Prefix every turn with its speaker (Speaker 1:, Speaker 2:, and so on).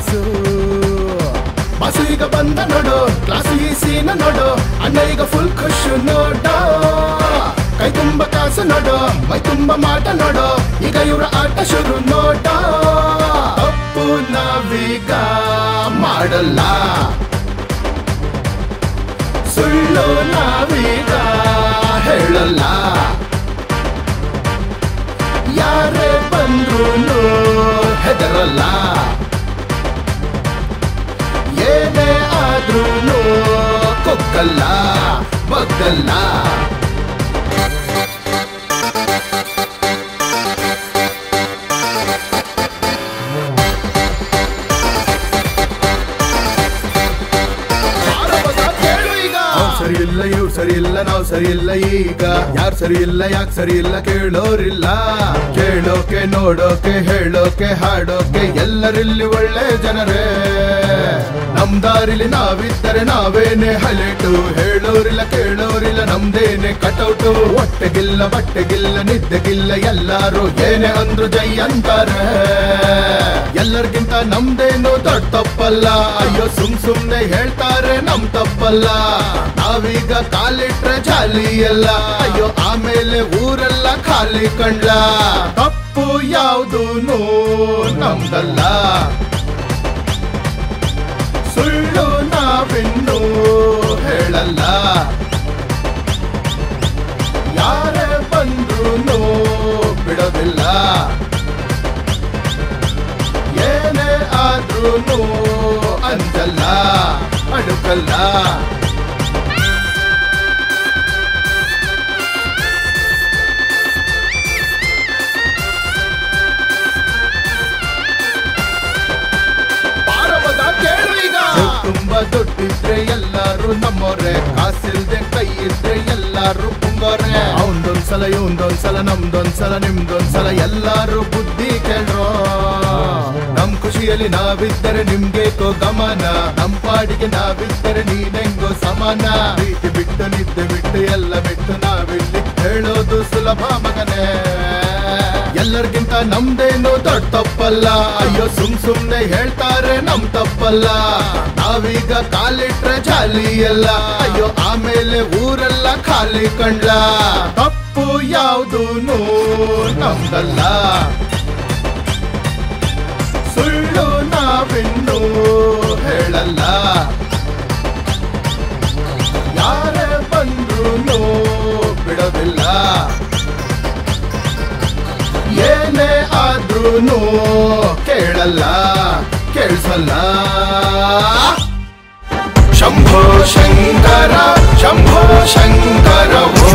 Speaker 1: boss boss ಈಗ ಬಂದ ನೋಡು ಕ್ಲಾಸು ಈ ಸೀನ ನೋಡು ಅಣ್ಣ ಈಗ ಫುಲ್ ಖುಷ್ ನೋಡು ಕೈ ತುಂಬ ಕಾಸು ನೋಡು ಮೈ ತುಂಬ ಮಾಟ ನೋಡು ಈಗ ಇವ್ರ ಆಟ ಶುರು ನೋಡ ತಪ್ಪು ನಾವೀಗ ಮಾಡಲ್ಲ ಸುಳ್ಳು ನಾವೀಗ ಹೇಳಲ್ಲ ಯಾರೇ ಬಂದ್ರೂ ಹೆದರಲ್ಲ ಏನೇ ಆದ್ರೂ ಕೊಕ್ಕಲ್ಲ ಬಗ್ಗಲ್ಲ ಸರಿ ಇಲ್ಲ ಇವ್ರು ಸರಿ ಇಲ್ಲ ನಾವು ಸರಿ ಇಲ್ಲ ಈಗ ಯಾರು ಸರಿ ಇಲ್ಲ ಯಾಕೆ ಸರಿ ಇಲ್ಲ ಕೇಳೋರಿಲ್ಲ ಕೇಳೋಕೆ ನೋಡೋಕೆ ಹೇಳೋಕೆ ಹಾಡೋಕೆ ಎಲ್ಲರಿಲ್ಲಿ ಒಳ್ಳೆ ಜನರೇ ನಮ್ ದಾರಿಲಿ ನಾವಿದ್ದರೆ ನಾವೇನೆ ಹೈಲೈಟು ಹೇಳೋರಿಲ್ಲ ಕೇಳೋರಿಲ್ಲ ನಮ್ದೇನೆ ಕಟೌಟು ಹೊಟ್ಟೆಗಿಲ್ಲ ಬಟ್ಟೆಗಿಲ್ಲ ನಿದ್ದೆಗಿಲ್ಲ ಎಲ್ಲಾರು ಏನೇ ಅಂದ್ರು ಜೈ ಅಂತಾರೆ ಎಲ್ಲರಿಗಿಂತ ನಮ್ದೇನು ದೊಡ್ಡ ತಪ್ಪಲ್ಲ ಅಯ್ಯೋ ಸುಮ್ನೆ ಹೇಳ್ತಾರೆ ನಮ್ ತಪ್ಪಲ್ಲ ನಾವೀಗ ಕಾಲಿಟ್ರೆ ಜಾಲಿ ಎಲ್ಲ ಅಯ್ಯೋ ಆಮೇಲೆ ಊರೆಲ್ಲ ಖಾಲಿ ಕಂಡ್ಲ ತಪ್ಪು ಯಾವುದೂನು ನಮ್ದಲ್ಲ ಸುಳ್ಳು ನಾವಿನ್ನೂ ಹೇಳಲ್ಲ ಯಾರೇ ಬಂದ್ರೂ ಬಿಡೋದಿಲ್ಲ ಏನೇ ಆದ್ರೂ ಅಂಜಲ್ಲ ಅಡುಕಲ್ಲ ತುಂಬಾ ದುಡ್ಡಿದ್ರೆ ಎಲ್ಲಾರು ನಮ್ಮೋರೆ ಕಾಸಿಲ್ದೆ ಕೈ ಇದ್ರೆ ಎಲ್ಲಾರು ಪುಂಗೋರೆ ಅವನದೊಂದ್ಸಲ ಇವಂದೊಂದ್ಸಲ ನಮ್ದೊಂದ್ಸಲ ನಿಮ್ದೊಂದ್ಸಲ ಎಲ್ಲಾರು ಬುದ್ಧಿ ಕೇಳ್ರೋ ನಮ್ ಖುಷಿಯಲ್ಲಿ ನಾವಿದ್ದರೆ ನಿಮ್ಗೇಕೋ ಗಮನ ನಮ್ ಪಾಡಿಗೆ ನಾವಿದ್ದರೆ ನೀನೆಂಗೋ ಸಮಾನ ಪ್ರೀತಿ ಬಿಟ್ಟು ನಿದ್ದೆ ಬಿಟ್ಟು ಎಲ್ಲ ಬಿಟ್ಟು ನಾವಿಲ್ಲಿ ಹೇಳೋದು ಸುಲಭ ಮಗನೇ ಎಲ್ಲರಿಗಿಂತ ನಮ್ದೇನು ದೊಡ್ಡ ತಪ್ಪಲ್ಲ ಅಯ್ಯೋ ಸುಮ್ನೆ ಹೇಳ್ತಾರೆ ನಮ್ ತಪ್ಪಲ್ಲ ನಾವೀಗ ಕಾಲಿಟ್ರೆ ಜಾಲಿ ಎಲ್ಲ ಅಯ್ಯೋ ಆಮೇಲೆ ಊರೆಲ್ಲ ಖಾಲಿ ಕಂಡ್ಲ ತಪ್ಪು ಯಾವುದೂನು ನಮ್ದಲ್ಲ ಸುಳ್ಳು ನಾವಿನ್ನೂ ಹೇಳಲ್ಲ ಯಾರೇ ಬಂದ್ರೂ ಬಿಡೋದಿಲ್ಲ ಏನೇ ಆದ್ರೂ ಕೇಳಲ್ಲ ಕೇಳಿಸಲ್ಲ ಶಂಭೋ ಶಂಕರ ಓ